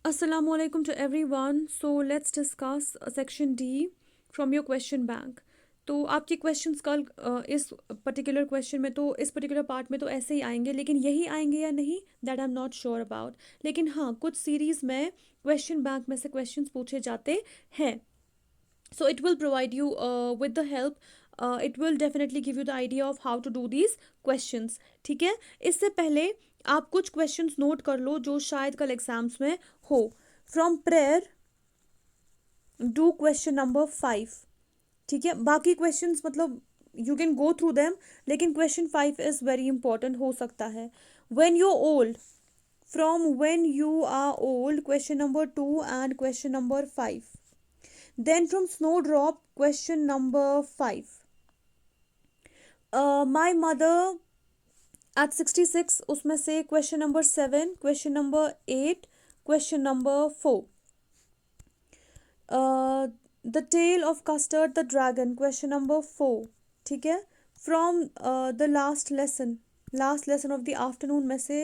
Assalamu alaikum to everyone. So let's discuss section D from your question bank. तो आपके questions कल इस particular question में तो इस पर्टिकुलर पार्ट में तो ऐसे ही आएंगे, लेकिन यही आएंगे या नहीं that I am not sure about. लेकिन हाँ, कुछ सीरीज में क्वेश्चन बैंक में से क्वेश्चंस पूछे जाते हैं. So it will provide you with the help. It will definitely give you the idea of how to do these questions. ठीक है. इससे पहले आप कुछ क्वेश्चंस नोट कर लो जो शायद कल एग्जाम्स में हो. From prayer do question number 5. ठीक है. बाकी क्वेश्चंस मतलब you can go through them, लेकिन क्वेश्चन 5 इज वेरी इंपॉर्टेंट हो सकता है. When you old, from when you are old question number 2 and question number 5. Then from Snowdrop, question number 5. My mother at 66, उसमें से question number 7, question number 8, question number 4. The tale of Custard the Dragon, question number 4. ठीक है. From the last lesson of the afternoon में से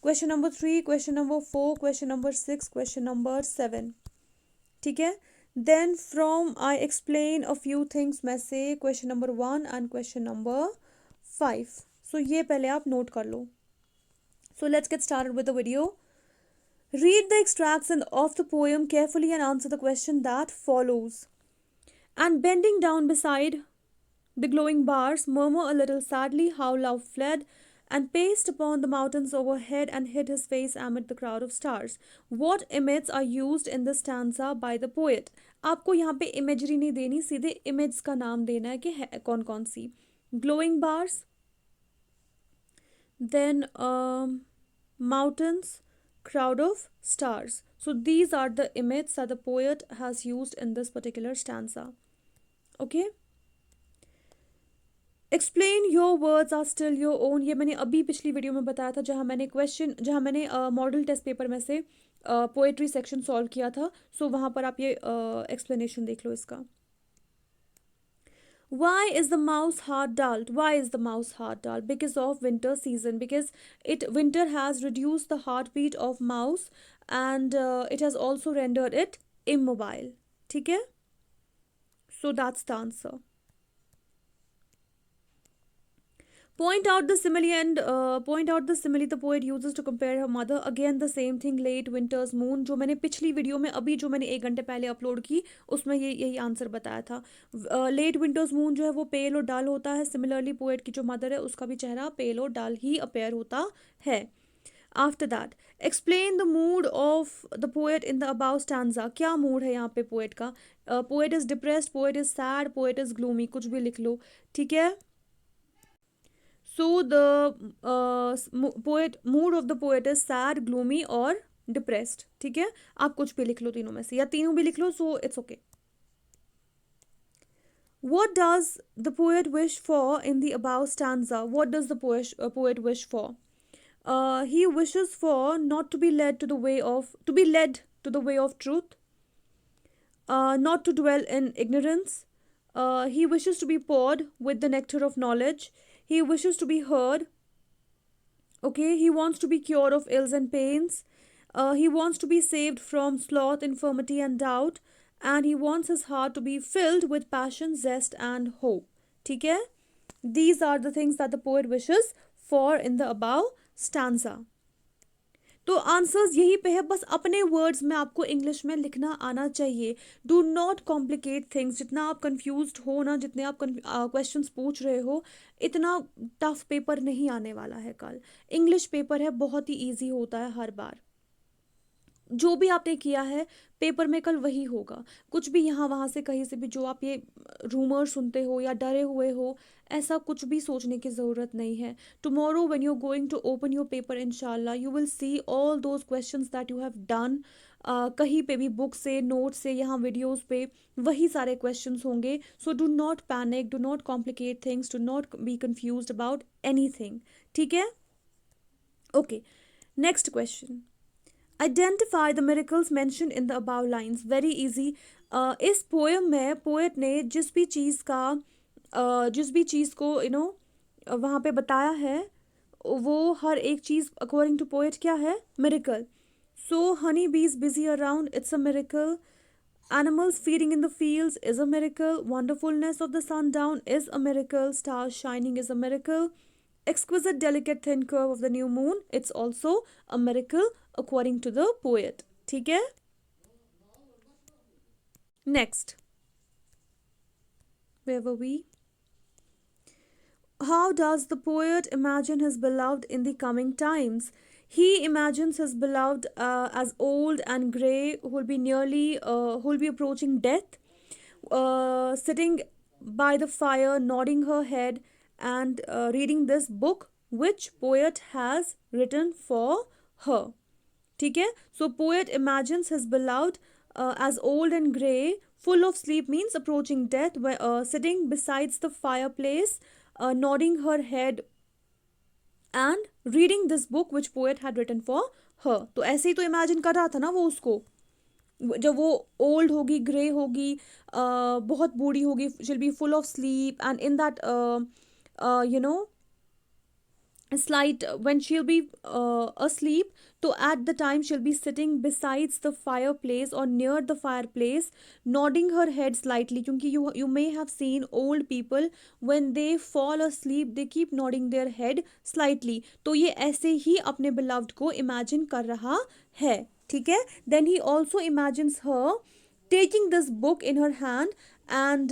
question number 3, question number 4, question number 6, question number 7. ठीक है. Then from I explain a few things में से question number 1 and question number 5. So ये पहले आप नोट कर लो. So let's get started with the video. Read the extracts of the poem carefully and answer the question that follows. And bending down beside the glowing bars, murmur a little sadly how love fled and paced upon the mountains overhead and hid his face amid the crowd of stars. What images are used in the stanza by the poet? आपको यहाँ पे imagery नहीं देनी, सीधे image का नाम देना है कि है कौन कौन सी. Glowing bars, then mountains, crowd of stars. So these are the images that the poet has used in this particular stanza. Okay. Explain your words are still your own. ये मैंने अभी पिछली वीडियो में बताया था जहाँ मैंने मॉडल टेस्ट पेपर में से पोएट्री सेक्शन सॉल्व किया था. सो वहाँ पर आप ये एक्सप्लेनेशन देख लो इसका. Why is the mouse heart dulled? Why is the mouse heart dulled? Because of winter season. Because winter has reduced the heartbeat of mouse and it has also rendered it immobile. ठीक है? So that's the answer. Point out the simile the poet uses to compare her mother. Again the same thing, late winter's moon. जो मैंने पिछली video में अभी जो मैंने 1 घंटे पहले अपलोड की उसमें यही आंसर बताया था. लेट विंटर्स मून जो है वो पेल और डाल होता है. सिमिलरली पोएट की जो मदर है उसका भी चेहरा पेल और डाल ही अपेयर होता है. After that explain the mood off the poet in the above stanza. क्या मूड है यहाँ पे पोएट का? Poet is depressed, poet is sad, poet is gloomy, कुछ भी लिख लो. ठीक है. So the mood of the poet is sad, gloomy or depressed. ठीक है. आप कुछ भी लिख लो तीनों में से, या तीनों भी लिख लो, so it's okay. What does the poet wish for in the above stanza? What does the poet wish for? He wishes for not to be led to the way of truth, not to dwell in ignorance. He wishes to be poured with the nectar of knowledge. He wishes to be heard. Okay, he wants to be cured of ills and pains. He wants to be saved from sloth, infirmity and doubt. And he wants his heart to be filled with passion, zest and hope. ठीक है. These are the things that the poet wishes for in the above stanza. तो answers यही पे है. बस अपने words में आपको इंग्लिश में लिखना आना चाहिए. Do not complicate things. जितना आप कंफ्यूज्ड हो ना, जितने आप क्वेश्चंस पूछ रहे हो, इतना टफ पेपर नहीं आने वाला है कल. इंग्लिश पेपर है, बहुत ही इजी होता है हर बार. जो भी आपने किया है पेपर में कल वही होगा. कुछ भी यहाँ वहाँ से कहीं से भी जो आप ये रूमर सुनते हो या डरे हुए हो, ऐसा कुछ भी सोचने की ज़रूरत नहीं है. Tomorrow when you are going to open your paper इंशाल्लाह you will see all those questions that you have done. कहीं पे भी बुक से, नोट से, यहाँ वीडियोस पे वही सारे क्वेश्चंस होंगे. So do not panic, do not complicate things, do not be confused about anything. ठीक है. Okay, next question. Identify the miracles mentioned in the above lines. Very easy. इस पोएम में पोएट ने जिस भी चीज़ को वहाँ पे बताया है, वो हर एक चीज़ अकॉर्डिंग टू पोएट क्या है? Miracle. So, honeybees busy around, it's a miracle. Animals feeding in the fields is a miracle. Wonderfulness of the sundown is a miracle. Stars shining is a miracle. Exquisite, delicate, thin curve of the new moon, it's also a miracle according to the poet. ठीक है? Next, where were we? How does the poet imagine his beloved in the coming times? He imagines his beloved as old and grey, who will be approaching death, sitting by the fire, nodding her head, and reading this book which poet has written for her. ठीक है? So poet imagines his beloved as old and grey, full of sleep means approaching death, sitting besides the fireplace, nodding her head and reading this book which poet had written for her. तो ऐसे ही तो imagine कर रहा था ना वो उसको, जब वो ओल्ड होगी, ग्रे होगी, बहुत बूढ़ी होगी, she'll be full of sleep, and in that you know slight when she'll be asleep, so at the time she'll be sitting besides the fireplace or near the fireplace, nodding her head slightly, क्योंकि you may have seen old people when they fall asleep they keep nodding their head slightly, तो ये ऐसे ही अपने beloved को imagine कर रहा है. ठीक है? Then he also imagines her taking this book in her hand and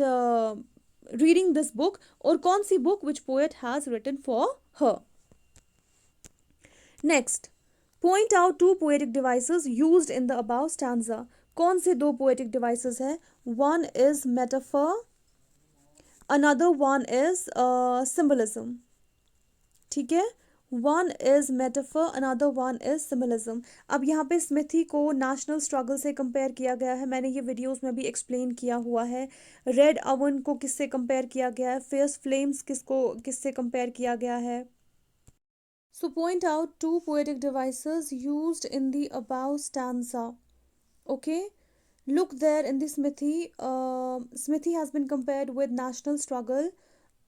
reading this book, और कौन सी book which poet has written for her. Next, point out two poetic devices used in the above stanza. कौन से दो poetic devices है? One is metaphor, another one is symbolism. ठीक है? One is metaphor, another one is symbolism. अब यहाँ पे smithy को नेशनल स्ट्रगल से कंपेयर किया गया है, मैंने ये वीडियोस में भी एक्सप्लेन किया हुआ है. रेड अवन को किससे कंपेयर किया गया है? फियर्स फ्लेम्स किससे कंपेयर किया गया है? So point out two poetic devices used in the above stanza. Okay, look there in the smithy. Smithy has been compared with national struggle.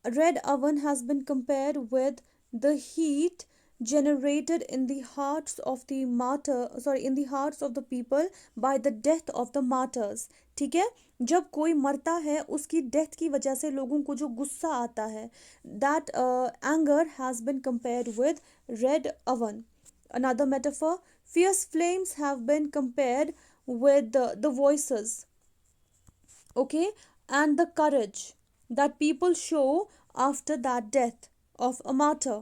Red oven has been compared with the heat generated in the hearts of the in the hearts of the people by the death of the martyrs. ठीक है? जब कोई मरता है उसकी death की वजह से लोगों को जो गुस्सा आता है, that anger has been compared with red oven. Another metaphor, fierce flames have been compared with the voices, okay, and the courage that people show after that death of a martyr.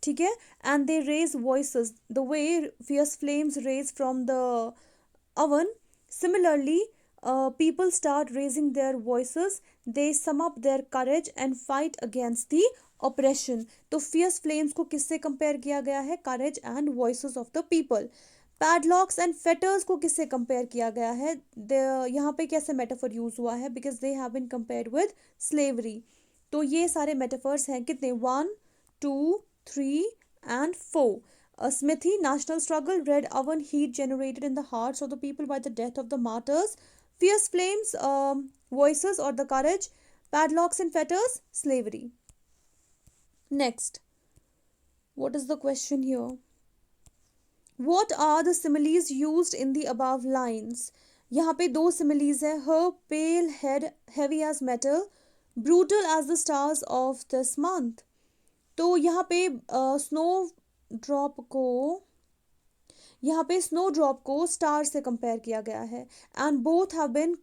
ठीक है? And they raise voices the way fierce flames raise from the oven. Similarly, people start raising their voices, they sum up their courage and fight against the oppression. तो fierce flames को किससे compare किया गया है? courage and voices of the people. Padlocks and fetters को किससे compare किया गया है? यहाँ पे कैसे मेटाफर यूज हुआ है? Because they have been compared with slavery. तो ये सारे मेटाफर्स हैं कितने? 1 2 3 and 4. A smithy, national struggle. Red oven, heat generated in the hearts of the people by the death of the martyrs. Fierce flames, voices or the courage. Padlocks and fetters, slavery. Next, what is the question here? What are the similes used in the above lines? यहाँ पे दो similes है. Her pale head heavy as metal, brutal as the stars of this month. तो यहाँ पे snowdrop को star से compare किया गया है. And both have been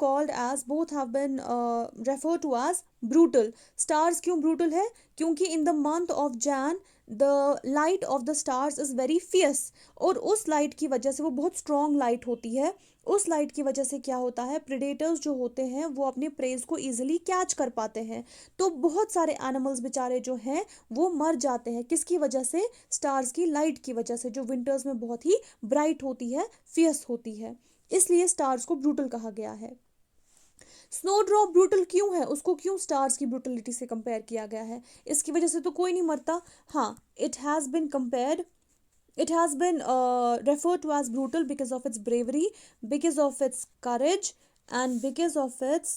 refer to as brutal. Stars क्यों ब्रूटल है? क्योंकि in the month of Jan the light of the stars is very fierce, और उस लाइट की वजह से वो बहुत स्ट्रॉन्ग लाइट होती है. उस लाइट की वजह से क्या होता है? प्रेडेटर्स जो होते हैं वो अपने प्रेज को ईजिली कैच कर पाते हैं. तो बहुत सारे एनिमल्स बेचारे जो हैं वो मर जाते हैं. किसकी वजह से? स्टार्स की लाइट की वजह से, जो विंटर्स में बहुत ही ब्राइट होती है, फियर्स होती है. इसलिए स्टार्स को ब्रूटल कहा गया है. स्नोड्रॉप ब्रूटल क्यों है? उसको क्यों स्टार्स की ब्रूटलिटी से कंपेयर किया गया है? इसकी वजह से तो कोई नहीं मरता. हाँ, it has been referred to as brutal because of its bravery, because of its courage and because of its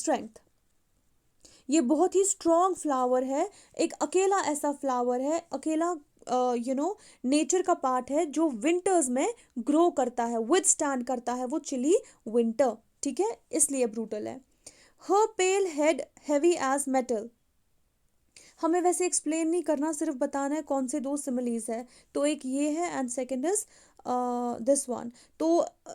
strength. ये बहुत ही स्ट्रॉन्ग फ्लावर है. एक अकेला ऐसा फ्लावर है, अकेला नेचर का पार्ट है जो विंटर्स में ग्रो करता है, विद स्टैंड करता है वो चिली विंटर, ठीक है, इसलिए ब्रूटल है। हर pale head heavy as metal, हमें वैसे एक्सप्लेन नहीं करना, सिर्फ बताना है कौन से दो सिमिलीज है। तो एक ये है and second is this one. तो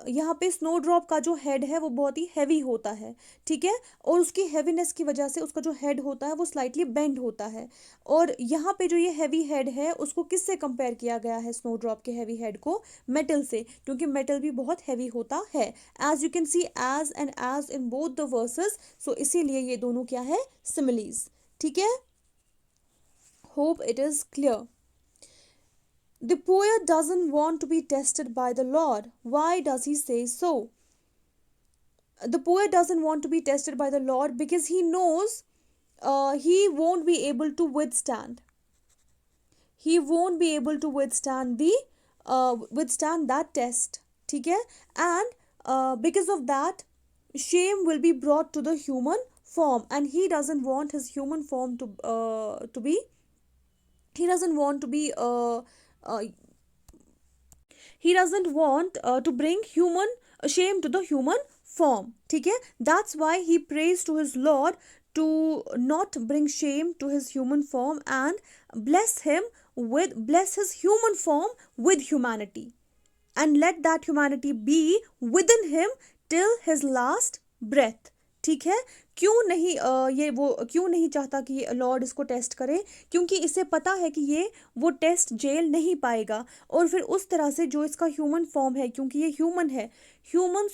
यहाँ पे स्नो ड्रॉप का जो हेड है वो बहुत ही हैवी होता है, ठीक है, और उसकी हैवीनेस की वजह से उसका जो हेड होता है वो स्लाइटली बेंड होता है। और यहाँ पे जो ये हैवी हेड है उसको किससे कंपेयर किया गया है, स्नो ड्रॉप के हैवी हेड को मेटल से, क्योंकि मेटल भी बहुत हैवी होता है, as you can see as and as in both the verses. So इसीलिए ये दोनों क्या है, सिमिलीज, ठीक है। Hope it is clear. The poet doesn't want to be tested by the Lord. Why does he say so? The poet doesn't want to be tested by the Lord because he knows he won't be able to withstand. He won't be able to withstand the withstand that test. ठीक है? And because of that, shame will be brought to the human form, and he doesn't want his human form to be, he doesn't want to be uh, he doesn't want to bring human shame to the human form, ठीक है, that's why he prays to his Lord to not bring shame to his human form and bless his human form with humanity, and let that humanity be within him till his last breath, ठीक है। क्यों नहीं ये वो क्यों नहीं चाहता कि लॉर्ड इसको टेस्ट करे, क्योंकि इसे पता है कि ये वो टेस्ट झेल नहीं पाएगा, और फिर उस तरह से जो इसका ह्यूमन फॉर्म है, क्योंकि ये ह्यूमन है, ह्यूमन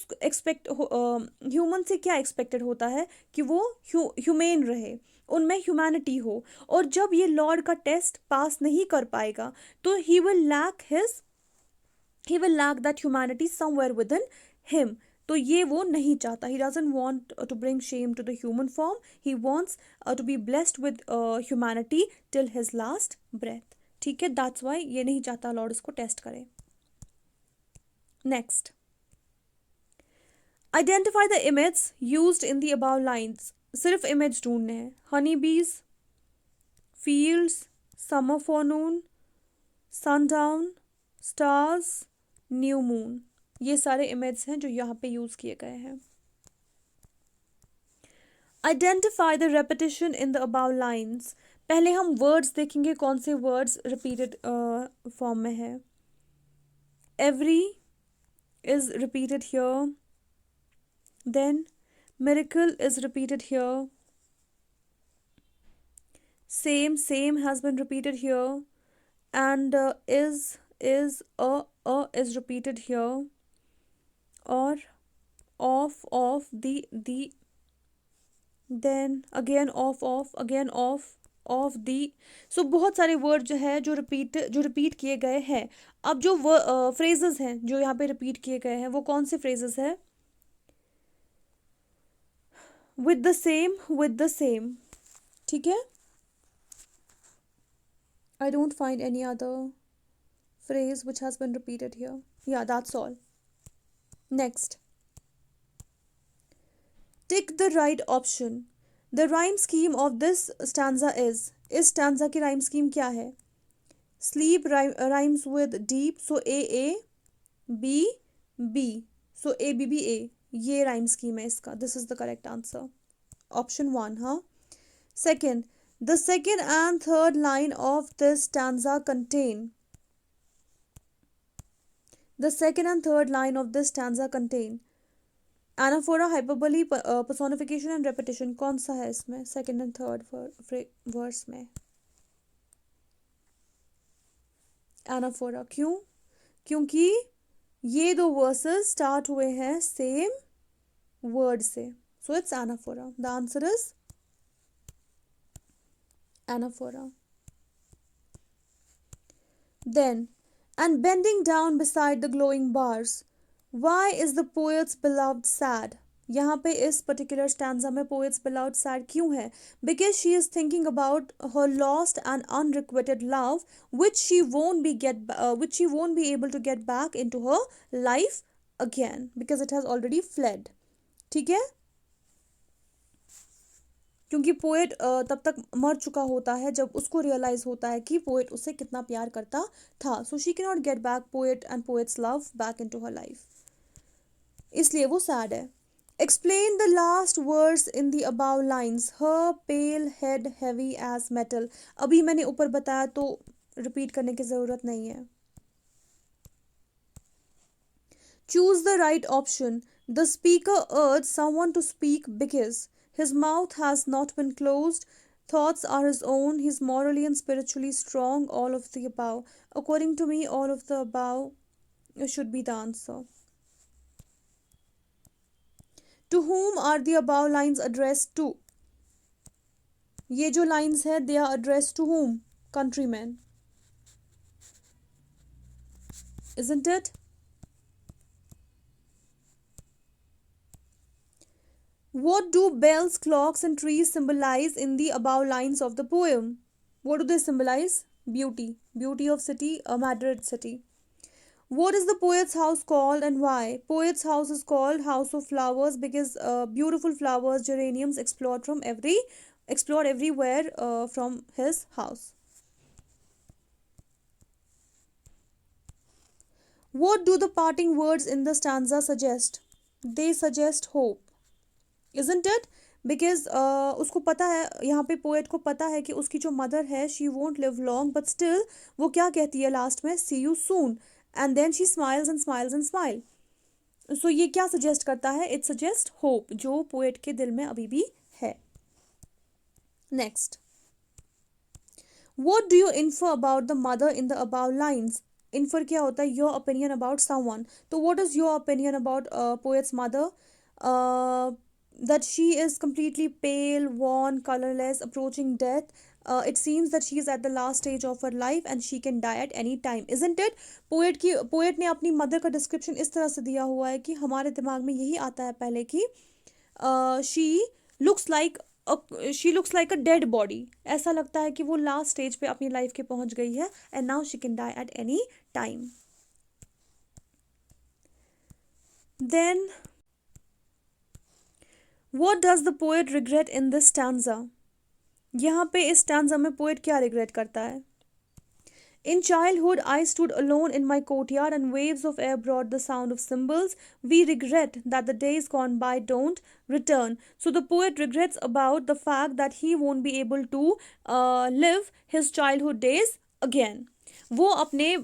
से क्या एक्सपेक्टेड होता है कि वो ह्यूमेन रहे, उनमें ह्यूमैनिटी हो, और जब ये लॉर्ड का टेस्ट पास नहीं कर पाएगा तो he will lack that humanity somewhere within him. तो ये वो नहीं चाहता, he doesn't want to bring shame to the human form, he wants to be blessed with humanity till his last breath, ठीक है, that's why ये नहीं चाहता लॉर्ड इसको टेस्ट करे। Next, identify the image used in the above lines, सिर्फ image ढूंढने हैं, हनी बीज, fields, summer फॉरनून, sundown, stars, new moon, ये सारे इमेज हैं जो यहाँ पे यूज किए गए हैं। Identify the repetition in the above lines, पहले हम वर्ड्स देखेंगे कौन से वर्ड्स रिपीटेड फॉर्म में है। Every is repeated here, then miracle is repeated here, same has been repeated here, and is is repeated here, or of the, then again of again of the। सो बहुत सारे word जो है जो repeat किए गए हैं। अब जो फ्रेजेस हैं जो यहाँ पे रिपीट किए गए हैं वो कौन से फ्रेजेस हैं, विद द सेम, ठीक है, I don't find any other phrase which has been repeated here. Yeah, that's all. Next, tick the right option. The rhyme scheme of this stanza is, इस stanza की rhyme scheme क्या है? Sleep rhymes with deep, so A B B, so A B B A, ये rhyme scheme है इसका, this is the correct answer, option 1, हाँ। Second, the second and third line of this stanza contain, the second and third line of this stanza contain anaphora, hyperbole, personification and repetition, कौन सा है इसमें second and third verse में? anaphora, क्यों? क्योंकि ये दो verses start हुए हैं same word से, so it's anaphora, the answer is anaphora. Then, and bending down beside the glowing bars, why is the poet's beloved sad? यहाँ पे इस पर्टिकुलर स्टैंजा में पोएट्स beloved sad क्यों है? Because she is thinking about her lost and unrequited love, which she won't be able to get back into her life again because it has already fled. ठीक है? क्योंकि poet तब तक मर चुका होता है जब उसको रियलाइज होता है कि पोएट उससे कितना प्यार करता था. So she can not get back poet and poets love back into her life, इसलिए वो सैड है. Explain the last words in the above lines. Her pale head heavy as metal. अभी मैंने ऊपर बताया तो रिपीट करने की ज़रूरत नहीं है. Choose the right option. The speaker urged someone to speak because his mouth has not been closed. Thoughts are his own. He's morally and spiritually strong. All of the above. According to me, all of the above should be the answer. To whom are the above lines addressed to? ये जो lines है, they are addressed to whom? Countrymen. Isn't it? What do bells, clocks, and trees symbolize in the above lines of the poem? What do they symbolize? Beauty. Beauty of city, a Madrid city. What is the poet's house called and why? Poet's house is called House of Flowers because beautiful flowers, geraniums explored everywhere from his house. What do the parting words in the stanza suggest? They suggest hope. Isn't it? Because उसको पता है, यहाँ पे poet को पता है कि उसकी जो मदर है she won't live long, but still वो क्या कहती है लास्ट में? See you soon. And then she smiles and smiles and smile. So ये क्या सजेस्ट करता है? इट सजेस्ट होप, जो पोएट के दिल में अभी भी है. Next. What do you infer about the mother in the above lines? Infer क्या होता है? Your opinion about someone. तो what is your opinion about poets mother? That she is completely pale, worn, colorless, approaching death. It seems that she is at the last stage of her life and she can die at any time. Isn't it? Poet ने अपनी mother का description इस तरह से दिया हुआ है कि हमारे दिमाग में यही आता है पहले कि she looks like a dead body. ऐसा लगता है कि वो लास्ट स्टेज पे अपनी लाइफ के पहुंच गई है and now she can die at any time. Then What does the poet regret in this stanza? यहाँ पे इस stanza में poet क्या regret करता है? In childhood, I stood alone in my courtyard and waves of air brought the sound of cymbals. We regret that the days gone by don't return. So the poet regrets about the fact that he won't be able to live his childhood days again. वो अपने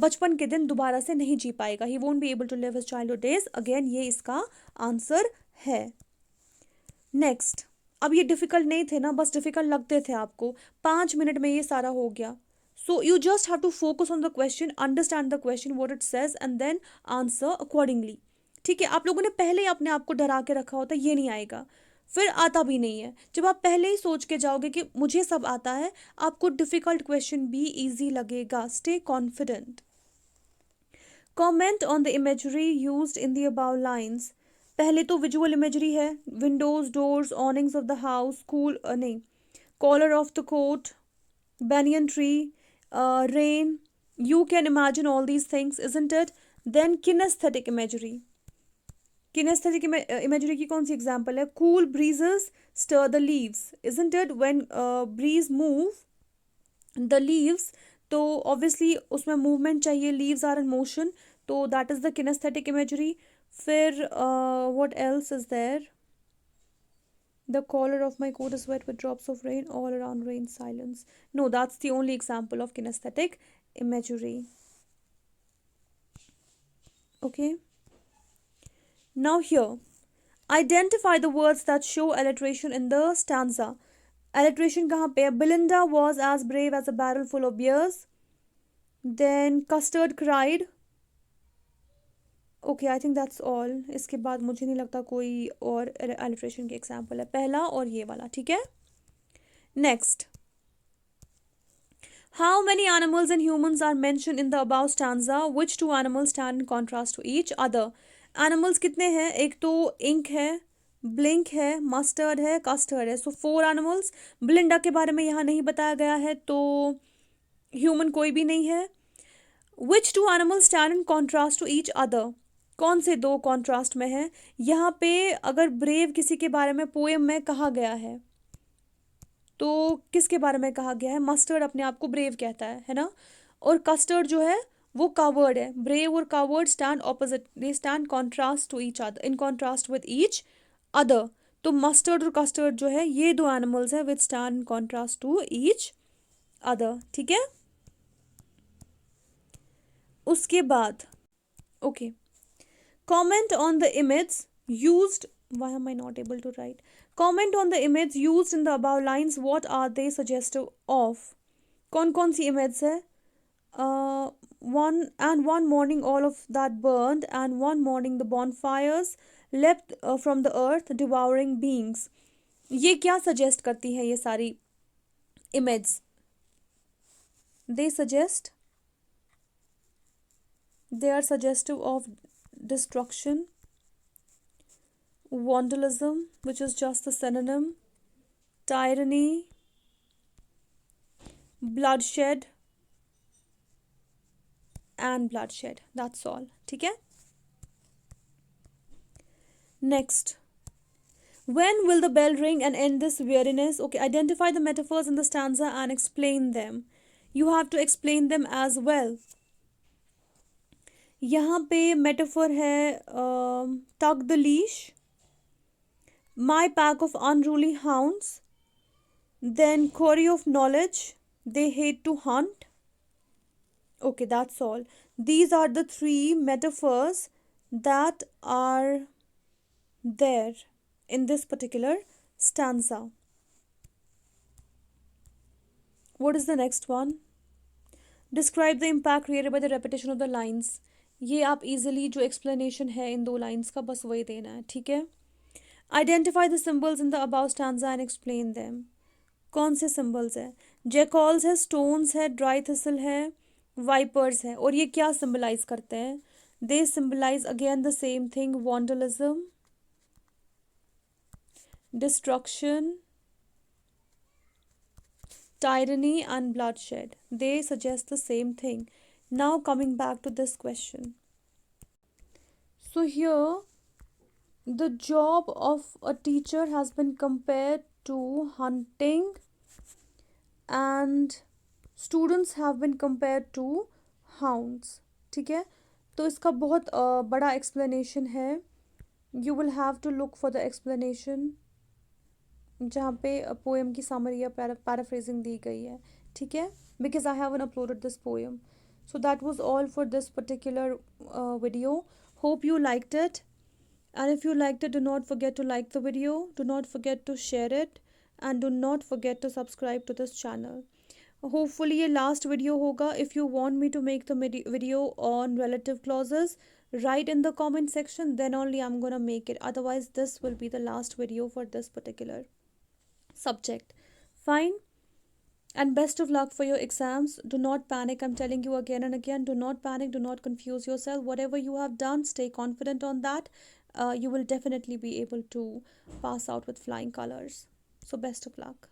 बचपन के दिन दोबारा से नहीं जी पाएगा. He won't be able to live his childhood days again. ये इसका आंसर है. नेक्स्ट. अब ये डिफिकल्ट नहीं थे ना, बस डिफिकल्ट लगते थे आपको. 5 मिनट में ये सारा हो गया. So you just have to focus on the question, understand the question what it says and then answer accordingly. ठीक है, आप लोगों ने पहले ही अपने आप को डरा के रखा होता है ये नहीं आएगा, फिर आता भी नहीं है. जब आप पहले ही सोच के जाओगे कि मुझे सब आता है, आपको डिफिकल्ट क्वेश्चन भी ईजी लगेगा. Stay confident. Comment on the imagery used in the above lines. पहले तो विजुअल इमेजरी है. Windows, doors, awnings of the house, school नहीं, collar of the coat, banyan tree, rain. You can imagine all these things, isn't it? Then kinesthetic imagery. Kinesthetic imagery की कौन सी example है? Cool breezes stir the leaves, isn't it? When breeze move the leaves, तो obviously उसमें movement चाहिए, leaves are in motion, तो that is the kinesthetic imagery. फिर what else is there? The collar of my coat is wet with drops of rain, all around rain silence. No, that's the only example of kinesthetic imagery. Okay. Now here, identify the words that show alliteration in the stanza. Alliteration कहाँ पे है? Belinda was as brave as a barrel full of beers. Then custard cried. Okay, I think that's all. इसके बाद मुझे नहीं लगता कोई और एलिट्रेशन के एग्जाम्पल है, पहला और ये वाला. ठीक है. Next. How many animals and humans are mention in the above stanza? Which two animals stand in contrast to each other? Animals कितने हैं? एक तो इंक है, ब्लिंक है, मस्टर्ड है, कस्टर्ड है. सो 4 एनिमल्स. ब्लिंडा के बारे में यहाँ नहीं बताया गया है, तो ह्यूमन कोई भी नहीं है. Which two animals stand in contrast to each other? कौन से दो कॉन्ट्रास्ट में है? यहाँ पे अगर ब्रेव किसी के बारे में पोएम में कहा गया है तो किसके बारे में कहा गया है? मस्टर्ड अपने आप को ब्रेव कहता है ना? और कस्टर्ड जो है वो कावर्ड है। ब्रेव और coward stand opposite, they stand contrast to each other, in contrast with each other. तो मस्टर्ड और कस्टर्ड जो है ये दो एनिमल्स है which stand in contrast to each other, ठीक है। उसके बाद okay, comment on the image used, why am I not able to write, comment on the image used in the above lines, what are they suggestive of? कौन कौन सी image है? One morning all of that burned, and one morning the bonfires leapt from the earth, devouring beings. ये क्या suggest करती है ये सारी image? they suggest they are suggestive of destruction, vandalism, which is just a synonym, tyranny, bloodshed and bloodshed. That's all. ठीक है? Next. When will the bell ring and end this weariness? Okay, identify the metaphors in the stanza and explain them. You have to explain them as well. यहाँ पे metaphor है tug the leash, my pack of unruly hounds, then quarry of knowledge, they hate to hunt. Okay, that's all. These are the three metaphors that are there in this particular stanza. What is the next one? Describe the impact created by the repetition of the lines. ये आप easily जो explanation है इन दो lines का बस वही देना है, ठीक है? Identify the symbols in the above stanza and explain them. कौन से symbols है? Jackals है, stones है, dry thistle है, vipers है, और ये क्या symbolize करते हैं? They symbolize again the same thing, vandalism, destruction, tyranny and bloodshed. They suggest the same thing. Now coming back to this question. So here the job of a teacher has been compared to hunting and students have been compared to hounds. ठीक है, तो इसका बहुत बड़ा explanation है. You will have to look for the explanation जहाँ पे poem की समरी या पैराफ्रेजिंग दी गई है, ठीक है, because I haven't uploaded this poem. So that was all for this particular video. Hope you liked it, and if you liked it, do not forget to like the video, do not forget to share it, and do not forget to subscribe to this channel. Hopefully ये last video होगा. If you want me to make the video on relative clauses, write in the comment section, then only I'm gonna make it. Otherwise this will be the last video for this particular subject. Fine, and best of luck for your exams. Do not panic, I'm telling you again and again, do not panic, do not confuse yourself. Whatever you have done, stay confident on that. You will definitely be able to pass out with flying colors. So best of luck.